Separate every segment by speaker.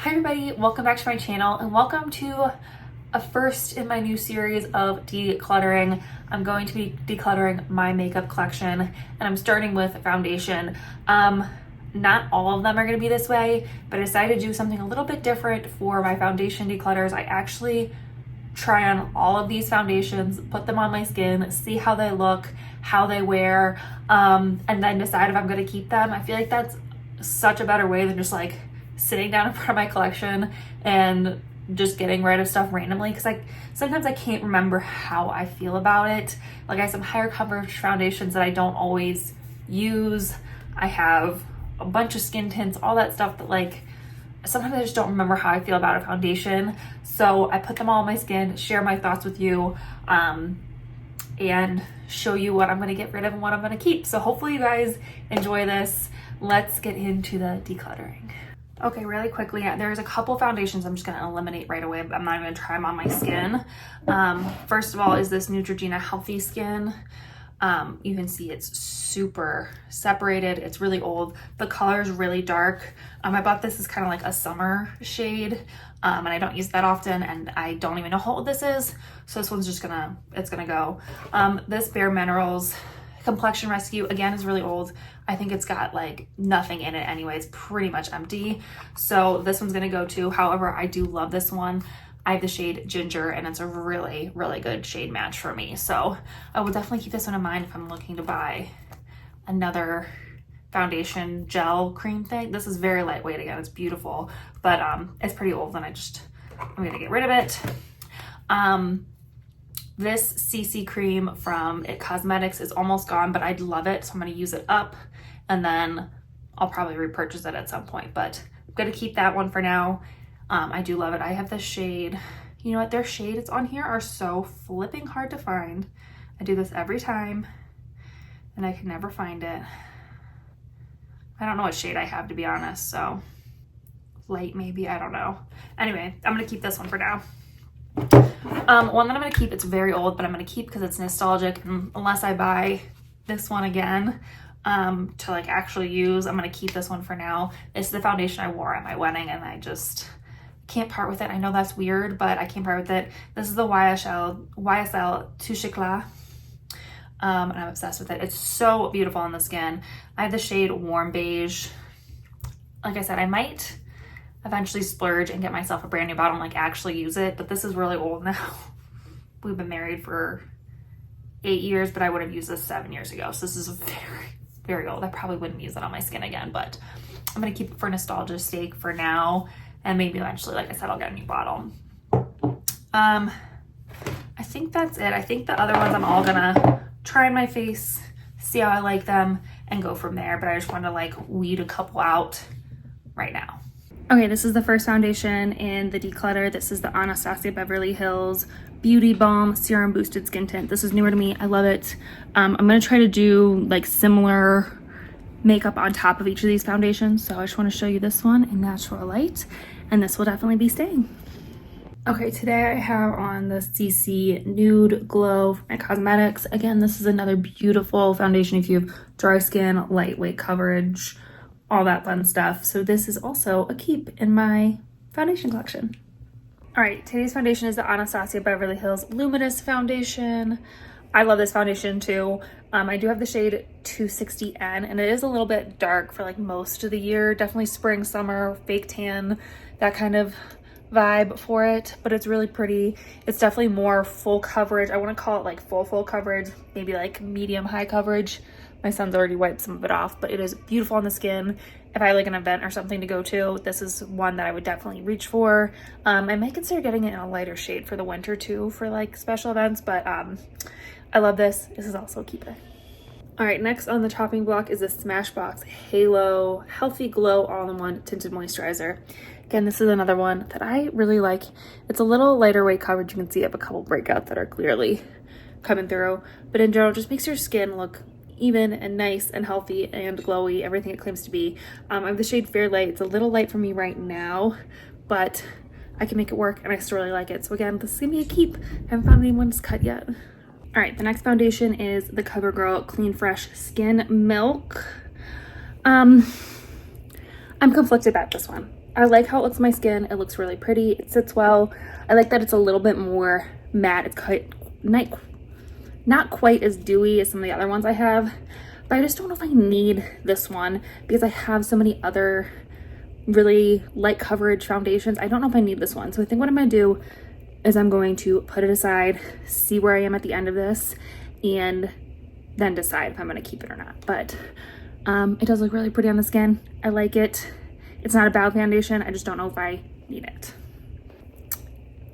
Speaker 1: Hi everybody, welcome back to my channel and welcome to a first in my new series of decluttering. I'm going to be decluttering my makeup collection and I'm starting with foundation. Not all of them are going to be this way, but I decided to do something a little bit different for my foundation declutters. I actually try on all of these foundations, put them on my skin, see how they look, how they wear, and then decide if I'm going to keep them. I feel like that's such a better way than just like sitting down in front of my collection and just getting rid of stuff randomly, because sometimes I can't remember how I feel about it. Like I have some higher coverage foundations that I don't always use. I have a bunch of skin tints, all that stuff that like sometimes I just don't remember how I feel about a foundation. So I put them all on my skin, share my thoughts with you, and show you what I'm going to get rid of and what I'm going to keep. So hopefully you guys enjoy this. Let's get into the decluttering. Okay, really quickly, there's a couple foundations I'm just going to eliminate right away. I'm not even going to try them on my skin. First of all is this Neutrogena Healthy Skin. You can see it's super separated. It's really old. The color is really dark. I bought this as kind of like a summer shade, and I don't use that often, and I don't even know how old this is. So this one's just gonna go. This Bare Minerals Complexion Rescue, again, is really old. I think it's got like nothing in it anyway. It's pretty much empty. So this one's gonna go too. However, I do love this one. I have the shade Ginger and it's a really, really good shade match for me. So I will definitely keep this one in mind if I'm looking to buy another foundation gel cream thing. This is very lightweight again, it's beautiful, but it's pretty old and I'm gonna get rid of it. This CC cream from It Cosmetics is almost gone, but I'd love it. So I'm gonna use it up and then I'll probably repurchase it at some point, but I'm gonna keep that one for now. I do love it. I have this shade. You know what? Their shades on here are so flipping hard to find. I do this every time and I can never find it. I don't know what shade I have, to be honest. So light maybe, I don't know. Anyway, I'm gonna keep this one for now. One that I'm gonna keep, it's very old, but I'm gonna keep because it's nostalgic, and unless I buy this one again to like actually use, I'm gonna keep this one for now. It's the foundation I wore at my wedding and I just can't part with it. I know that's weird, but I can't part with it. This is the YSL Touche Éclat, and I'm obsessed with it. It's so beautiful on the skin. I have the shade Warm Beige. Like I said, I might eventually splurge and get myself a brand new bottle and like actually use it, but this is really old now. We've been married for 8 years, but I would have used this 7 years ago. So this is very, very old. I probably wouldn't use it on my skin again, but I'm gonna keep it for nostalgia's sake for now. And maybe eventually, like I said, I'll get a new bottle. I think that's it. I think the other ones I'm all gonna try on my face, see how I like them, and go from there. But I just wanted to like weed a couple out right now. Okay, this is the first foundation in the declutter. This is the Anastasia Beverly Hills Beauty Balm Serum Boosted Skin Tint. This is newer to me. I love it. I'm gonna try to do like similar makeup on top of each of these foundations. So I just want to show you this one in Natural Light, and this will definitely be staying. Okay, today I have on the CC Nude Glow from It Cosmetics. Again, this is another beautiful foundation if you have dry skin, lightweight coverage, all that fun stuff. So this is also a keep in my foundation collection. All right, today's foundation is the Anastasia Beverly Hills Luminous Foundation. I love this foundation too. I do have the shade 260N, and it is a little bit dark for like most of the year. Definitely spring, summer, fake tan, that kind of vibe for it, but it's really pretty. It's definitely more full coverage. I want to call it like full coverage, maybe like medium high coverage. My son's already wiped some of it off, but it is beautiful on the skin. If I like an event or something to go to, this is one that I would definitely reach for. I might consider getting it in a lighter shade for the winter too, for like special events, but I love this. This is also a keeper. All right, next on the chopping block is the Smashbox Halo Healthy Glow All-in-One Tinted Moisturizer. Again, this is another one that I really like. It's a little lighter weight coverage. You can see I have a couple breakouts that are clearly coming through, but in general, just makes your skin look even and nice and healthy and glowy, everything it claims to be. I have the shade Fair Light. It's a little light for me right now, but I can make it work and I still really like it. So again, this is gonna be a keep. I haven't found anyone's cut yet. All right, the next foundation is the CoverGirl Clean Fresh Skin Milk. I'm conflicted about this one. I like how it looks on my skin. It looks really pretty. It sits well. I like that it's a little bit more matte. It's quite not quite as dewy as some of the other ones I have, but I just don't know if I need this one because I have so many other really light coverage foundations. I don't know if I need this one. So I think what I'm gonna do is I'm going to put it aside, see where I am at the end of this, and then decide if I'm gonna keep it or not. But it does look really pretty on the skin. I like it. It's not a bad foundation. I just don't know if I need it.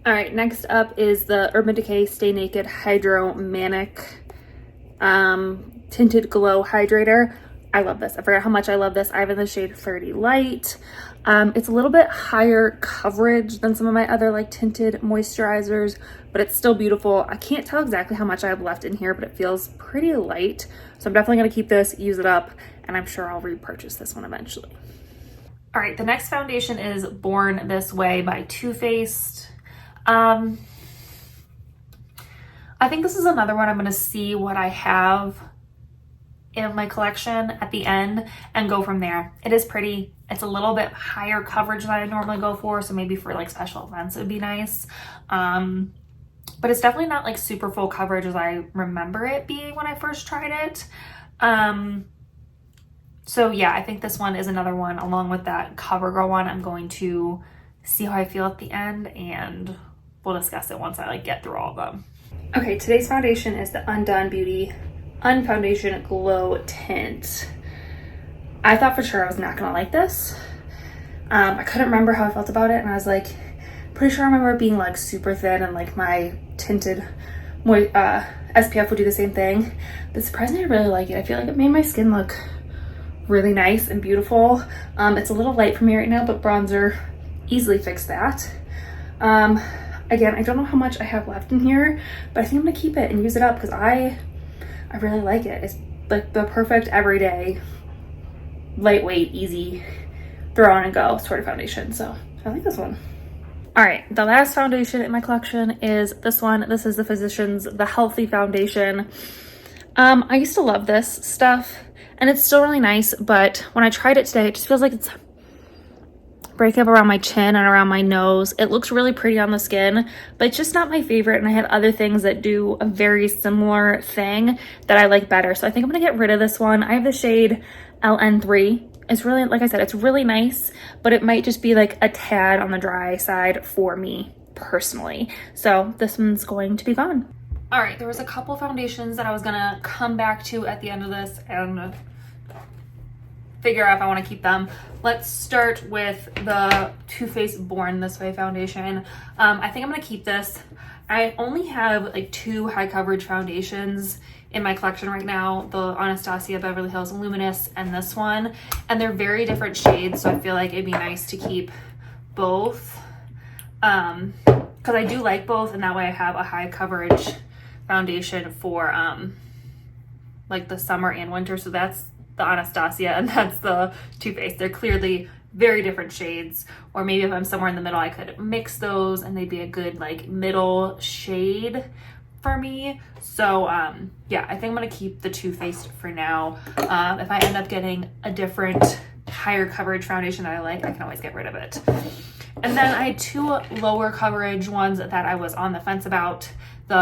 Speaker 1: All right, next up is the Urban Decay Stay Naked Hydro Manic Tinted Glow Hydrator. I love this. I forgot how much I love this. I have in the shade 30 Light. It's a little bit higher coverage than some of my other like tinted moisturizers, but it's still beautiful. I can't tell exactly how much I have left in here, but it feels pretty light. So I'm definitely gonna keep this, use it up, and I'm sure I'll repurchase this one eventually. All right, the next foundation is Born This Way by Too Faced. I think this is another one I'm gonna see what I have in my collection at the end and go from there. It is pretty. It's a little bit higher coverage than I normally go for, so maybe for like special events it would be nice. But it's definitely not like super full coverage as I remember it being when I first tried it. So yeah, I think this one is another one along with that CoverGirl one. I'm going to see how I feel at the end and we'll discuss it once I like get through all of them. Okay, today's foundation is the Undone Beauty Unfoundation Glow Tint. I thought for sure I was not gonna like this. I couldn't remember how I felt about it, and I was like, pretty sure I remember it being like super thin and like my tinted SPF would do the same thing. But surprisingly, I really like it. I feel like it made my skin look really nice and beautiful. It's a little light for me right now, but bronzer easily fixed that. Again, I don't know how much I have left in here, but I think I'm gonna keep it and use it up because I really like it. It's like the perfect everyday, lightweight, easy, throw on and go sort of foundation. So I like this one. All right, the last foundation in my collection is this one. This is the Physicians The Healthy Foundation. I used to love this stuff and it's still really nice, but when I tried it today, it just feels like it's breaking up around my chin and around my nose. It looks really pretty on the skin, but it's just not my favorite. And I have other things that do a very similar thing that I like better. So I think I'm gonna get rid of this one. I have the shade LN3. It's really, like I said, it's really nice, but it might just be like a tad on the dry side for me personally. So this one's going to be gone. All right, there was a couple foundations that I was gonna come back to at the end of this and figure out if I want to keep them. Let's start with the Too Faced Born This Way foundation. I think I'm gonna keep this. I only have like 2 high coverage foundations in my collection right now, the Anastasia Beverly Hills Luminous and this one, and they're very different shades, so I feel like it'd be nice to keep both because I do like both, and that way I have a high coverage foundation for like the summer and winter. So that's the Anastasia and that's the Too Faced. They're clearly very different shades, or maybe if I'm somewhere in the middle I could mix those and they'd be a good like middle shade for me. So yeah, I think I'm gonna keep the Too Faced for now. If I end up getting a different higher coverage foundation that I like, I can always get rid of it. And then I had 2 lower coverage ones that I was on the fence about, the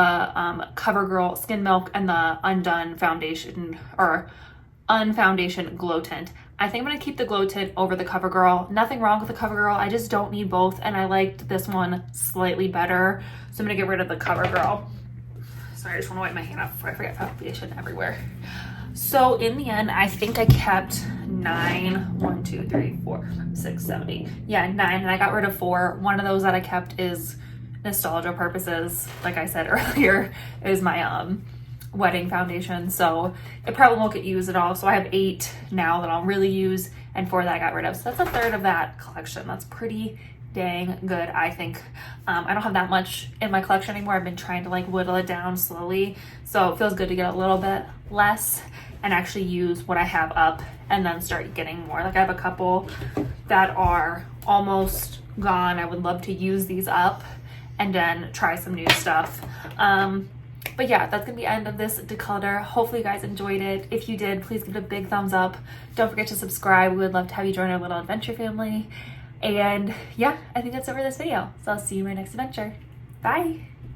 Speaker 1: CoverGirl Skin Milk and the Undone Foundation or Unfoundation Glow Tint. I think I'm gonna keep the Glow Tint over the CoverGirl. Nothing wrong with the CoverGirl, I just don't need both, and I liked this one slightly better, so I'm gonna get rid of the CoverGirl. Sorry, I just wanna wipe my hand off before I forget foundation everywhere. So in the end, I think I kept 9, 1, 2, 3, 4, 5, 6, 7, 8. Yeah, 9, and I got rid of 4. One of those that I kept is nostalgia purposes. Like I said earlier, is my wedding foundation, so it probably won't get used at all. So I have 8 now that I'll really use, and 4 that I got rid of. So that's a third of that collection. That's pretty dang good, I think. I don't have that much in my collection anymore. I've been trying to like whittle it down slowly, so it feels good to get a little bit less and actually use what I have up and then start getting more. Like I have a couple that are almost gone. I would love to use these up and then try some new stuff. But yeah, that's gonna be the end of this declutter. Hopefully you guys enjoyed it. If you did, please give it a big thumbs up. Don't forget to subscribe. We would love to have you join our little adventure family. And yeah, I think that's it for this video. So I'll see you in my next adventure. Bye.